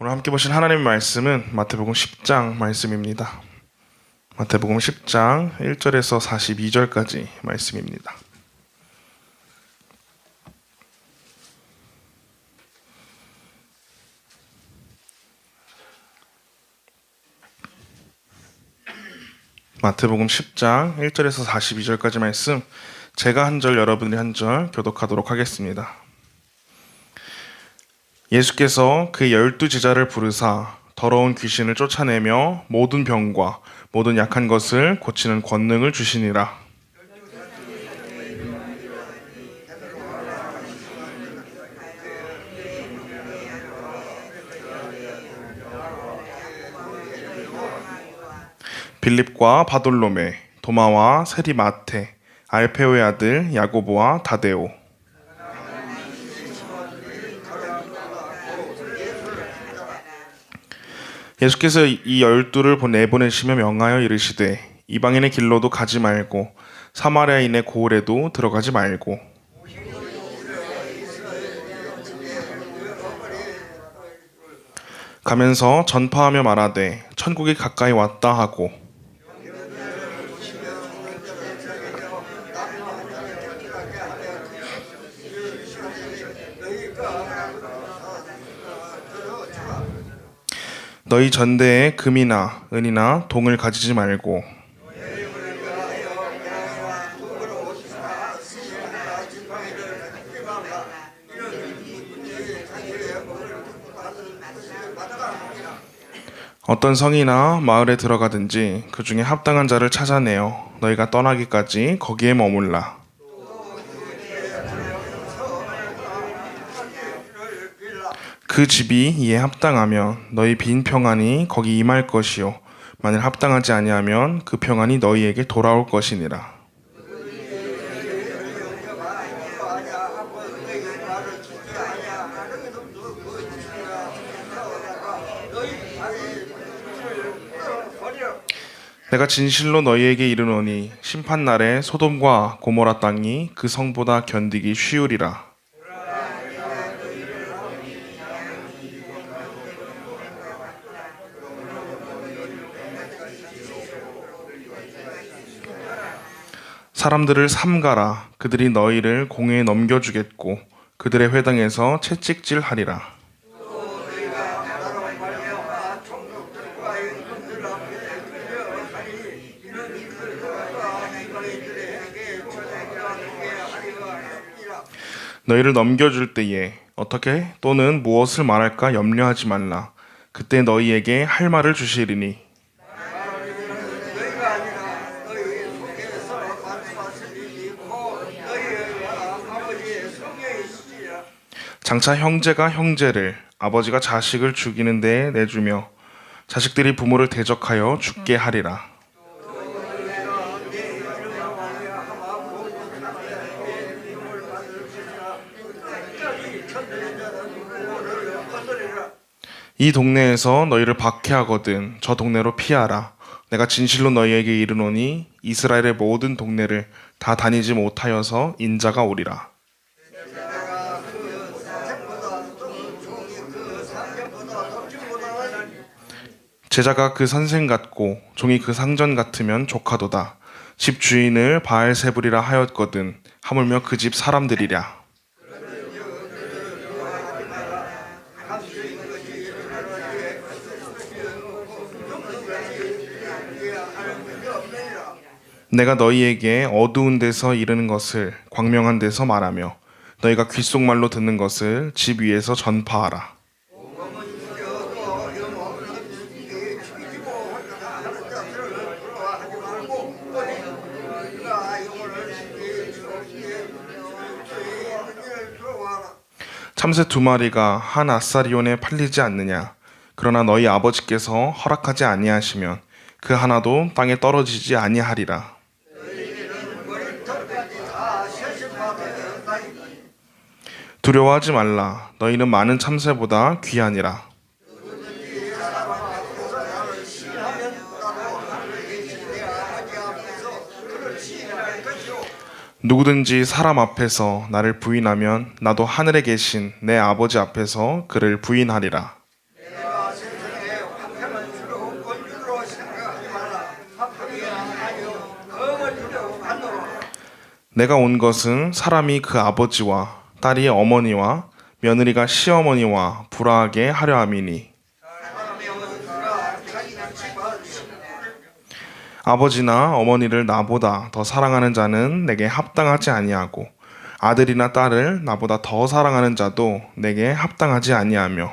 오늘 함께 보신 하나님의 말씀은 마태복음 10장 말씀입니다. 마태복음 10장 1절에서 42절까지 말씀입니다. 마태복음 10장 1절에서 42절까지 말씀, 제가 한 절, 여러분들이 한 절 교독하도록 하겠습니다. 예수께서 그 12 제자를 부르사 더러운 귀신을 쫓아내며 모든 병과 모든 약한 것을 고치는 권능을 주시니라. 빌립과 바돌로메, 도마와 세리마테, 알페오의 아들 야고보와 다데오. 예수께서 이 12를 내보내시며 명하여 이르시되 이방인의 길로도 가지 말고 사마리아인의 고을에도 들어가지 말고 가면서 전파하며 말하되 천국이 가까이 왔다 하고 너희 전대에 금이나 은이나 동을 가지지 말고 어떤 성이나 마을에 들어가든지 그 중에 합당한 자를 찾아내어 너희가 떠나기까지 거기에 머물라. 그 집이 이에 합당하면 너희 빈 평안이 거기 임할 것이요 만일 합당하지 아니하면 그 평안이 너희에게 돌아올 것이니라. 내가 진실로 너희에게 이르노니 심판날에 소돔과 고모라 땅이 그 성보다 견디기 쉬우리라. 사람들을 삼가라. 그들이 너희를 공회에 넘겨주겠고 그들의 회당에서 채찍질하리라. 너희를 넘겨줄 때에 어떻게 또는 무엇을 말할까 염려하지 말라. 그때 너희에게 할 말을 주시리니 장차 형제가 형제를 아버지가 자식을 죽이는 데에 내주며 자식들이 부모를 대적하여 죽게 하리라. 이 동네에서 너희를 박해하거든 저 동네로 피하라. 내가 진실로 너희에게 이르노니 이스라엘의 모든 동네를 다 다니지 못하여서 인자가 오리라. 제자가 그 선생 같고 종이 그 상전 같으면 족하도다. 집 주인을 바알세불이라 하였거든 하물며 그 집 사람들이랴. 내가 너희에게 어두운 데서 이르는 것을 광명한 데서 말하며 너희가 귓속말로 듣는 것을 집 위에서 전파하라. 참새 2마리가 한 아사리온에 팔리지 않느냐. 그러나 너희 아버지께서 허락하지 아니하시면 그 하나도 땅에 떨어지지 아니하리라. 두려워하지 말라. 너희는 많은 참새보다 귀하니라. 누구든지 사람 앞에서 나를 부인하면 나도 하늘에 계신 내 아버지 앞에서 그를 부인하리라. 내가 온 것은 사람이 그 아버지와 딸이 어머니와 며느리가 시어머니와 불화하게 하려 함이니 아버지나 어머니를 나보다 더 사랑하는 자는 내게 합당하지 아니하고 아들이나 딸을 나보다 더 사랑하는 자도 내게 합당하지 아니하며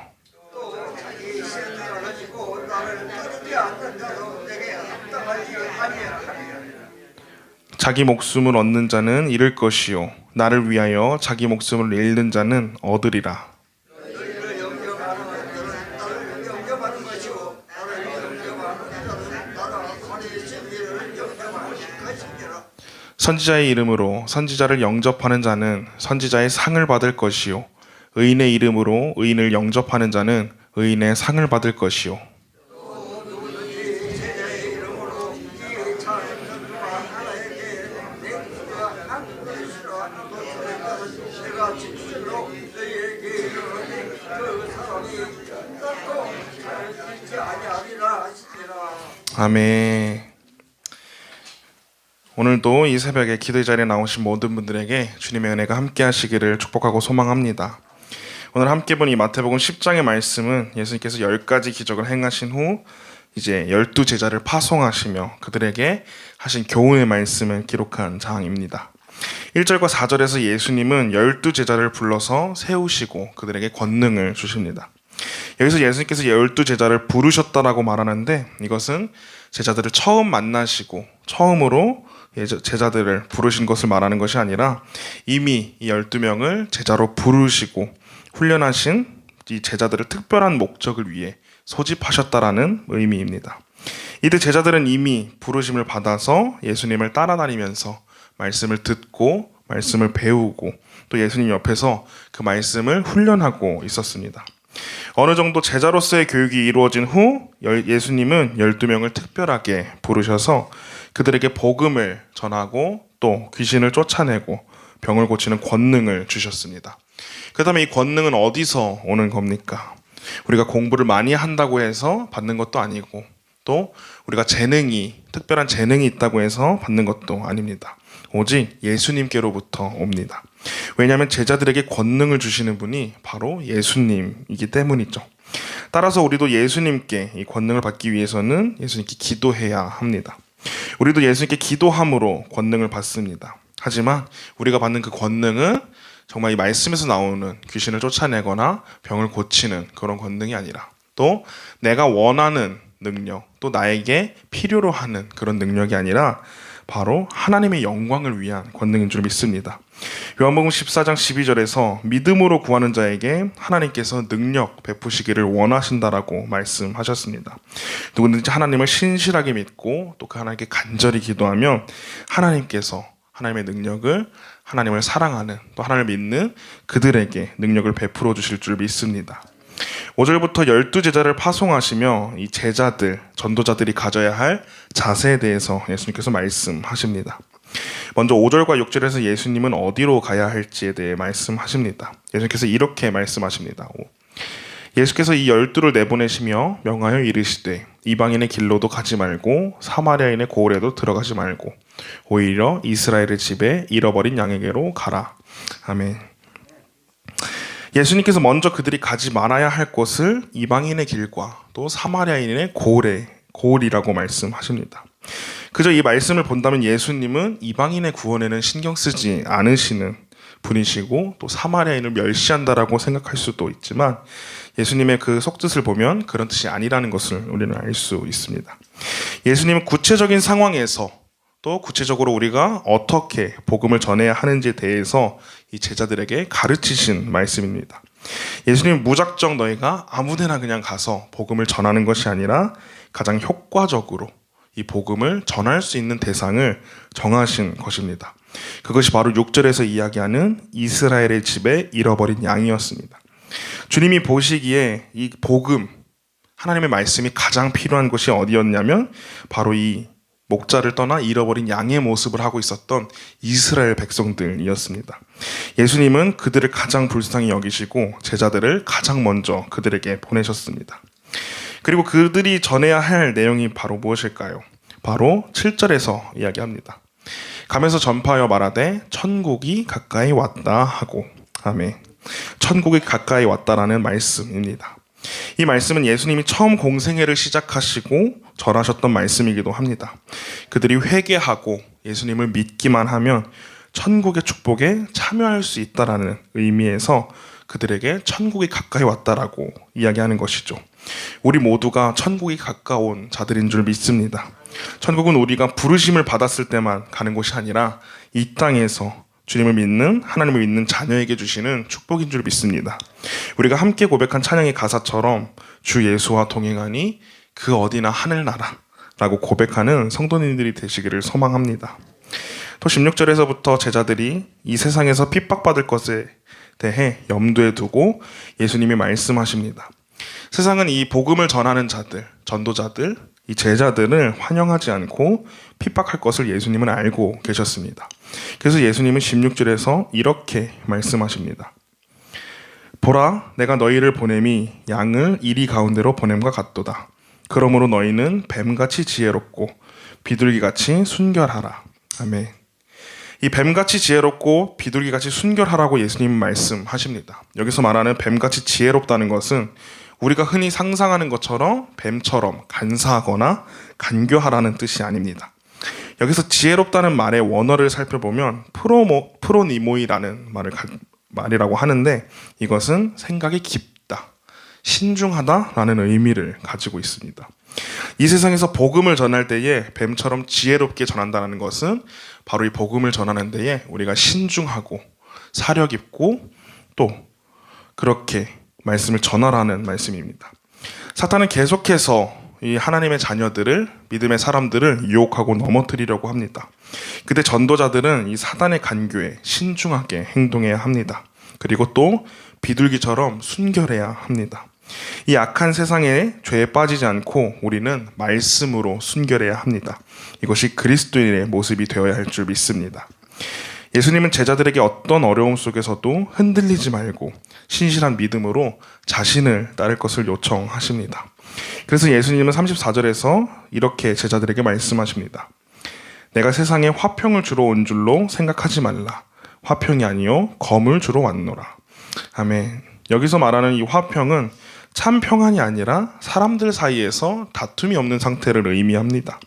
자기 목숨을 얻는 자는 잃을 것이요 나를 위하여 자기 목숨을 잃는 자는 얻으리라. 선지자의 이름으로 선지자를 영접하는 자는 선지자의 상을 받을 것이요 의인의 이름으로 의인을 영접하는 자는 의인의 상을 받을 것이요 아멘. 오늘도 이 새벽에 기도의 자리에 나오신 모든 분들에게 주님의 은혜가 함께 하시기를 축복하고 소망합니다. 오늘 함께 본 이 마태복음 10장의 말씀은 예수님께서 10가지 기적을 행하신 후 이제 12제자를 파송하시며 그들에게 하신 교훈의 말씀을 기록한 장입니다. 1절과 4절에서 예수님은 12제자를 불러서 세우시고 그들에게 권능을 주십니다. 여기서 예수님께서 12제자를 부르셨다라고 말하는데 이것은 제자들을 처음 만나시고 처음으로 제자들을 부르신 것을 말하는 것이 아니라 이미 이 12명을 제자로 부르시고 훈련하신 이 제자들을 특별한 목적을 위해 소집하셨다라는 의미입니다. 이때 제자들은 이미 부르심을 받아서 예수님을 따라다니면서 말씀을 듣고 말씀을 배우고 또 예수님 옆에서 그 말씀을 훈련하고 있었습니다. 어느 정도 제자로서의 교육이 이루어진 후 예수님은 12명을 특별하게 부르셔서 그들에게 복음을 전하고 또 귀신을 쫓아내고 병을 고치는 권능을 주셨습니다. 그렇다면 이 권능은 어디서 오는 겁니까? 우리가 공부를 많이 한다고 해서 받는 것도 아니고 또 우리가 특별한 재능이 있다고 해서 받는 것도 아닙니다. 오직 예수님께로부터 옵니다. 왜냐하면 제자들에게 권능을 주시는 분이 바로 예수님이기 때문이죠. 따라서 우리도 예수님께 이 권능을 받기 위해서는 예수님께 기도해야 합니다. 우리도 예수님께 기도함으로 권능을 받습니다. 하지만 우리가 받는 그 권능은 정말 이 말씀에서 나오는 귀신을 쫓아내거나 병을 고치는 그런 권능이 아니라 또 내가 원하는 능력, 또 나에게 필요로 하는 그런 능력이 아니라 바로 하나님의 영광을 위한 권능인 줄 믿습니다. 요한복음 14장 12절에서 믿음으로 구하는 자에게 하나님께서 능력 베푸시기를 원하신다라고 말씀하셨습니다. 누구든지 하나님을 신실하게 믿고 또 그 하나님께 간절히 기도하면 하나님께서 하나님의 능력을 하나님을 사랑하는 또 하나님을 믿는 그들에게 능력을 베풀어 주실 줄 믿습니다. 5절부터 12제자를 파송하시며 이 제자들, 전도자들이 가져야 할 자세에 대해서 예수님께서 말씀하십니다. 먼저 5절과 6절에서 예수님은 어디로 가야 할지에 대해 말씀하십니다. 예수님께서 이렇게 말씀하십니다. 예수께서 이 12를 내보내시며 명하여 이르시되 이방인의 길로도 가지 말고 사마리아인의 고을에도 들어가지 말고 오히려 이스라엘의 집에 잃어버린 양에게로 가라. 아멘. 예수님께서 먼저 그들이 가지 말아야 할 곳을 이방인의 길과 또 사마리아인의 고을이라고 말씀하십니다. 그저 이 말씀을 본다면 예수님은 이방인의 구원에는 신경 쓰지 않으시는 분이시고 또 사마리아인을 멸시한다라고 생각할 수도 있지만 예수님의 그 속뜻을 보면 그런 뜻이 아니라는 것을 우리는 알 수 있습니다. 예수님은 구체적인 상황에서 또 구체적으로 우리가 어떻게 복음을 전해야 하는지에 대해서 이 제자들에게 가르치신 말씀입니다. 예수님은 무작정 너희가 아무데나 그냥 가서 복음을 전하는 것이 아니라 가장 효과적으로 이 복음을 전할 수 있는 대상을 정하신 것입니다. 그것이 바로 6절에서 이야기하는 이스라엘의 집에 잃어버린 양이었습니다. 주님이 보시기에 이 복음, 하나님의 말씀이 가장 필요한 곳이 어디였냐면 바로 이 목자를 떠나 잃어버린 양의 모습을 하고 있었던 이스라엘 백성들이었습니다. 예수님은 그들을 가장 불쌍히 여기시고 제자들을 가장 먼저 그들에게 보내셨습니다. 그리고 그들이 전해야 할 내용이 바로 무엇일까요? 바로 7절에서 이야기합니다. 가면서 전파하여 말하되 천국이 가까이 왔다 하고. 아멘. 천국이 가까이 왔다라는 말씀입니다. 이 말씀은 예수님이 처음 공생애를 시작하시고 전하셨던 말씀이기도 합니다. 그들이 회개하고 예수님을 믿기만 하면 천국의 축복에 참여할 수 있다라는 의미에서 그들에게 천국이 가까이 왔다라고 이야기하는 것이죠. 우리 모두가 천국이 가까운 자들인 줄 믿습니다. 천국은 우리가 부르심을 받았을 때만 가는 곳이 아니라 이 땅에서 주님을 믿는, 하나님을 믿는 자녀에게 주시는 축복인 줄 믿습니다. 우리가 함께 고백한 찬양의 가사처럼 주 예수와 동행하니 그 어디나 하늘나라라고 고백하는 성도님들이 되시기를 소망합니다. 또 16절에서부터 제자들이 이 세상에서 핍박받을 것에 대해 염두에 두고 예수님이 말씀하십니다. 세상은 이 복음을 전하는 자들, 전도자들, 이 제자들을 환영하지 않고 핍박할 것을 예수님은 알고 계셨습니다. 그래서 예수님은 16절에서 이렇게 말씀하십니다. 보라, 내가 너희를 보냄이 양을 이리 가운데로 보냄과 같도다. 그러므로 너희는 뱀같이 지혜롭고 비둘기같이 순결하라. 아멘. 이 뱀같이 지혜롭고 비둘기같이 순결하라고 예수님은 말씀하십니다. 여기서 말하는 뱀같이 지혜롭다는 것은 우리가 흔히 상상하는 것처럼 뱀처럼 간사하거나 간교하라는 뜻이 아닙니다. 여기서 지혜롭다는 말의 원어를 살펴보면 프로니모이라는 말이라고 하는데 이것은 생각이 깊다, 신중하다라는 의미를 가지고 있습니다. 이 세상에서 복음을 전할 때에 뱀처럼 지혜롭게 전한다는 것은 바로 이 복음을 전하는 데에 우리가 신중하고 사려 깊고 또 그렇게 말씀을 전하라는 말씀입니다. 사탄은 계속해서 이 하나님의 자녀들을, 믿음의 사람들을 유혹하고 넘어뜨리려고 합니다. 그때 전도자들은 이 사단의 간교에 신중하게 행동해야 합니다. 그리고 또 비둘기처럼 순결해야 합니다. 이 악한 세상에 죄에 빠지지 않고 우리는 말씀으로 순결해야 합니다. 이것이 그리스도인의 모습이 되어야 할 줄 믿습니다. 예수님은 제자들에게 어떤 어려움 속에서도 흔들리지 말고 신실한 믿음으로 자신을 따를 것을 요청하십니다. 그래서 예수님은 34절에서 이렇게 제자들에게 말씀하십니다. 내가 세상에 화평을 주러 온 줄로 생각하지 말라. 화평이 아니요 검을 주러 왔노라. 아멘. 여기서 말하는 이 화평은 참 평안이 아니라 사람들 사이에서 다툼이 없는 상태를 의미합니다.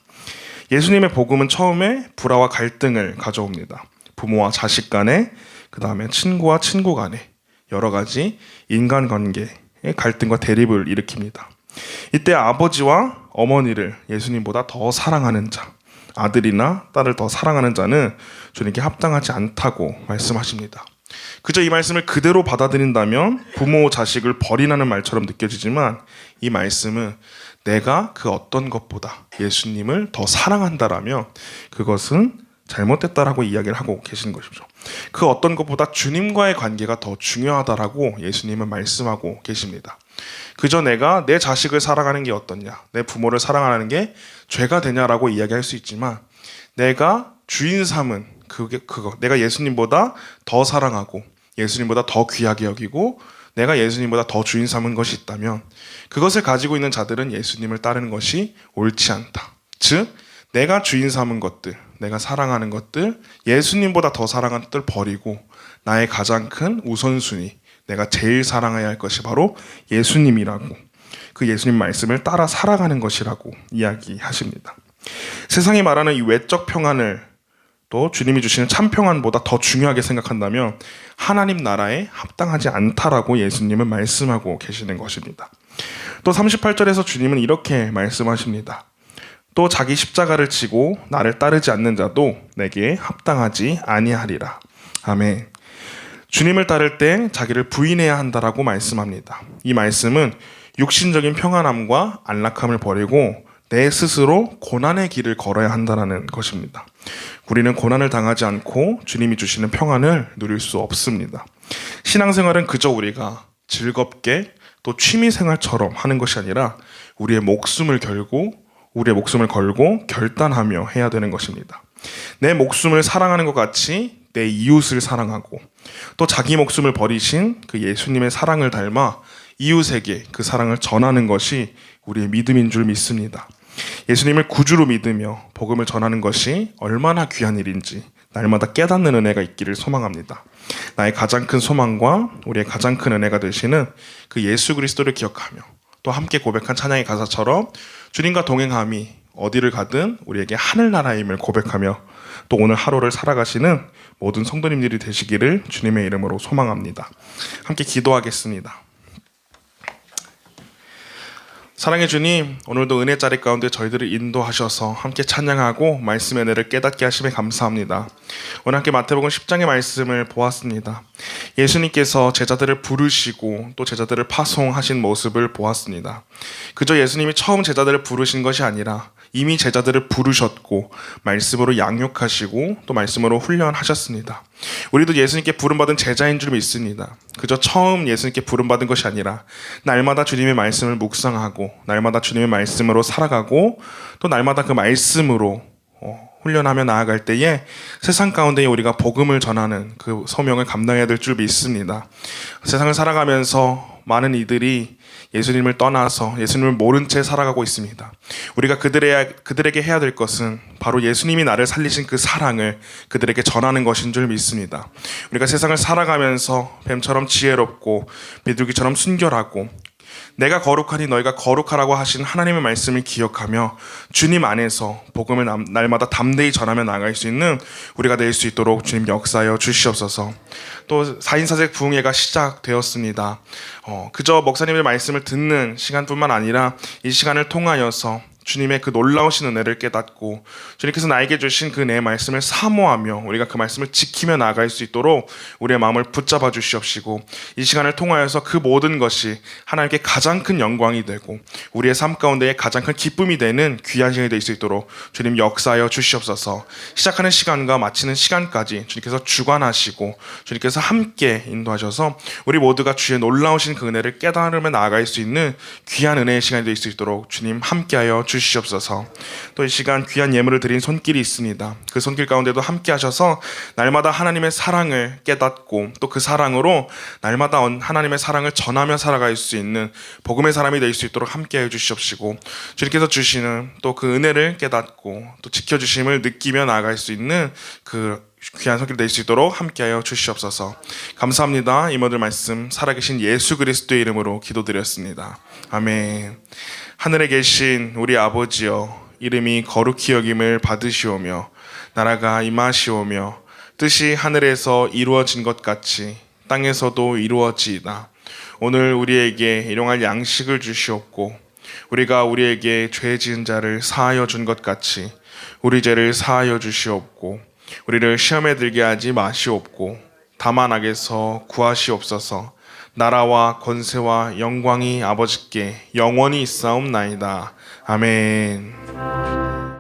예수님의 복음은 처음에 불화와 갈등을 가져옵니다. 부모와 자식 간에, 그 다음에 친구와 친구 간에 여러 가지 인간관계의 갈등과 대립을 일으킵니다. 이때 아버지와 어머니를 예수님보다 더 사랑하는 자, 아들이나 딸을 더 사랑하는 자는 주님께 합당하지 않다고 말씀하십니다. 그저 이 말씀을 그대로 받아들인다면 부모, 자식을 버리라는 말처럼 느껴지지만 이 말씀은 내가 그 어떤 것보다 예수님을 더 사랑한다라면 그것은 잘못됐다라고 이야기를 하고 계시는 것이죠. 그 어떤 것보다 주님과의 관계가 더 중요하다라고 예수님은 말씀하고 계십니다. 그저 내가 내 자식을 사랑하는 게 어떻냐, 내 부모를 사랑하는 게 죄가 되냐라고 이야기할 수 있지만 내가 주인 삼은 그거 내가 예수님보다 더 사랑하고 예수님보다 더 귀하게 여기고 내가 예수님보다 더 주인 삼은 것이 있다면 그것을 가지고 있는 자들은 예수님을 따르는 것이 옳지 않다. 즉 내가 주인 삼은 것들, 내가 사랑하는 것들, 예수님보다 더 사랑하는 것들 버리고 나의 가장 큰 우선순위, 내가 제일 사랑해야 할 것이 바로 예수님이라고, 그 예수님 말씀을 따라 살아가는 것이라고 이야기하십니다. 세상이 말하는 이 외적 평안을 또 주님이 주시는 참 평안보다 더 중요하게 생각한다면 하나님 나라에 합당하지 않다라고 예수님은 말씀하고 계시는 것입니다. 또 38절에서 주님은 이렇게 말씀하십니다. 또 자기 십자가를 지고 나를 따르지 않는 자도 내게 합당하지 아니하리라. 아멘. 주님을 따를 때 자기를 부인해야 한다라고 말씀합니다. 이 말씀은 육신적인 평안함과 안락함을 버리고 내 스스로 고난의 길을 걸어야 한다는 것입니다. 우리는 고난을 당하지 않고 주님이 주시는 평안을 누릴 수 없습니다. 신앙생활은 그저 우리가 즐겁게 또 취미생활처럼 하는 것이 아니라 우리의 목숨을 걸고 결단하며 해야 되는 것입니다. 내 목숨을 사랑하는 것 같이 내 이웃을 사랑하고 또 자기 목숨을 버리신 그 예수님의 사랑을 닮아 이웃에게 그 사랑을 전하는 것이 우리의 믿음인 줄 믿습니다. 예수님을 구주로 믿으며 복음을 전하는 것이 얼마나 귀한 일인지 날마다 깨닫는 은혜가 있기를 소망합니다. 나의 가장 큰 소망과 우리의 가장 큰 은혜가 되시는 그 예수 그리스도를 기억하며 또 함께 고백한 찬양의 가사처럼 주님과 동행함이 어디를 가든 우리에게 하늘나라임을 고백하며 또 오늘 하루를 살아가시는 모든 성도님들이 되시기를 주님의 이름으로 소망합니다. 함께 기도하겠습니다. 사랑의 주님, 오늘도 은혜 자리 가운데 저희들을 인도하셔서 함께 찬양하고 말씀의 은혜를 깨닫게 하심에 감사합니다. 오늘 함께 마태복음 10장의 말씀을 보았습니다. 예수님께서 제자들을 부르시고 또 제자들을 파송하신 모습을 보았습니다. 그저 예수님이 처음 제자들을 부르신 것이 아니라 이미 제자들을 부르셨고 말씀으로 양육하시고 또 말씀으로 훈련하셨습니다. 우리도 예수님께 부름받은 제자인 줄 믿습니다. 그저 처음 예수님께 부름받은 것이 아니라 날마다 주님의 말씀을 묵상하고 날마다 주님의 말씀으로 살아가고 또 날마다 그 말씀으로 훈련하며 나아갈 때에 세상 가운데 우리가 복음을 전하는 그 소명을 감당해야 될 줄 믿습니다. 세상을 살아가면서 많은 이들이 예수님을 떠나서 예수님을 모른 채 살아가고 있습니다. 우리가 그들에게 해야 될 것은 바로 예수님이 나를 살리신 그 사랑을 그들에게 전하는 것인 줄 믿습니다. 우리가 세상을 살아가면서 뱀처럼 지혜롭고 비둘기처럼 순결하고 내가 거룩하니 너희가 거룩하라고 하신 하나님의 말씀을 기억하며 주님 안에서 복음을 날마다 담대히 전하며 나아갈 수 있는 우리가 될 수 있도록 주님 역사하여 주시옵소서. 또 4인사색 부흥회가 시작되었습니다. 그저 목사님의 말씀을 듣는 시간뿐만 아니라 이 시간을 통하여서 주님의 그 놀라우신 은혜를 깨닫고 주님께서 나에게 주신 그 내 말씀을 사모하며 우리가 그 말씀을 지키며 나아갈 수 있도록 우리의 마음을 붙잡아 주시옵시고 이 시간을 통하여서 그 모든 것이 하나님께 가장 큰 영광이 되고 우리의 삶 가운데에 가장 큰 기쁨이 되는 귀한 시간이 될 수 있도록 주님 역사하여 주시옵소서. 시작하는 시간과 마치는 시간까지 주님께서 주관하시고 주님께서 함께 인도하셔서 우리 모두가 주의 놀라우신 그 은혜를 깨달으며 나아갈 수 있는 귀한 은혜의 시간이 될 수 있도록 주님 함께하여 주시옵소서. 또 이 시간 귀한 예물을 드린 손길이 있습니다. 그 손길 가운데도 함께 하셔서 날마다 하나님의 사랑을 깨닫고 또 그 사랑으로 날마다 하나님의 사랑을 전하며 살아갈 수 있는 복음의 사람이 될 수 있도록 함께 해주시옵시고 주님께서 주시는 또 그 은혜를 깨닫고 또 지켜주심을 느끼며 나아갈 수 있는 그 귀한 손길 될 수 있도록 함께하여 주시옵소서. 감사합니다. 이 모든 말씀 살아계신 예수 그리스도의 이름으로 기도드렸습니다. 아멘. 하늘에 계신 우리 아버지여, 이름이 거룩히 여김을 받으시오며 나라가 임하시오며 뜻이 하늘에서 이루어진 것 같이 땅에서도 이루어지이다. 오늘 우리에게 일용할 양식을 주시옵고 우리가 우리에게 죄 지은 자를 사하여 준 것 같이 우리 죄를 사하여 주시옵고 우리를 시험에 들게 하지 마시옵고 다만 악에서 구하시옵소서. 나라와 권세와 영광이 아버지께 영원히 있사옵나이다. 아멘.